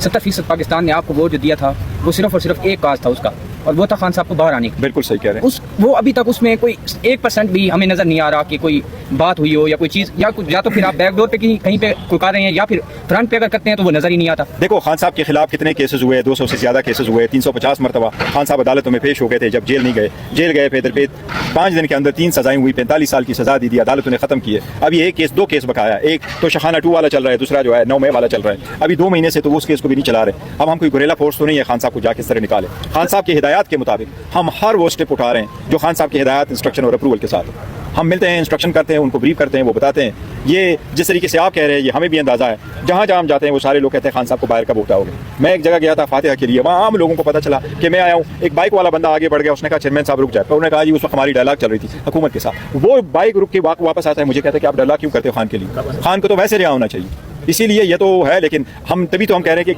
70% पाकिस्तान ने आपको वोट जो दिया था वो सिर्फ और सिर्फ एक काज था उसका, और वो था खान साहब को बाहर आने का। बिल्कुल सही कह रहे हैं। वो अभी तक उसमें कोई 1% भी हमें नजर नहीं आ रहा कि कोई बात हुई हो या कोई चीज, या तो फिर आप बैकडोर पे कहीं पे कुका रहे हैं, या फिर फ्रंट पे अगर करते हैं तो वो नजर ही नहीं आता। देखो खान साहब के खिलाफ कितने केसेस हुए, 200 से ज्यादा केसेस हुए, 350 मरतबा खान साहब अदालतों में पेश हो गए थे, जब जेल नहीं गए। जेल गए फिर 5 दिन के अंदर 3 सजाएं हुई, 45 साल की सजा दी थी, अदालतों ने खत्म किए। अभी एक केस 2 केस बकाया, एक तो शहाना 2 वाला चल रहा है, दूसरा जो है 9 मई वाला चल रहा है। अभी 2 महीने से तो उस केस को भी नहीं चला रहे। अब हम कोई गुरेला फोर्स तो नहीं है खान साहब को जाके इस तरह निकाले। खान साहब की हिदायत के मुताबिक हम हर वो स्टेप उठा रहे हैं जो खान साहब की हिदायत, इंस्ट्रक्शन और अप्रूवल के साथ। हम मिलते हैं, इंस्ट्रक्शन करते हैं, उनको ब्रीफ करते हैं, वो बताते हैं। ये जिस तरीके से आप कह रहे हैं ये हमें भी अंदाजा है। जहाँ जहाँ हम जाते हैं वो सारे लोग कहते हैं खान साहब को बाहर कब उठाओगे। मैं एक जगह गया था फातिहा के लिए, वहाँ आम लोगों को पता चला कि मैं आया हूँ। एक बाइक वाला बंदा आगे बढ़ गया, उसने कहा चेयरमैन साहब रुक जाए। उन्होंने कहा जी उस वक्त हमारी डायलॉग चल रही थी हुकूमत के साथ। वो बाइक रुक के वापस आता है, मुझे कहते हैं कि आप डायलॉग क्यों करते हो खान के लिए? खान को तो वैसे रिहा होना चाहिए। इसीलिए ये तो है, लेकिन हम तभी तो हम कह रहे हैं कि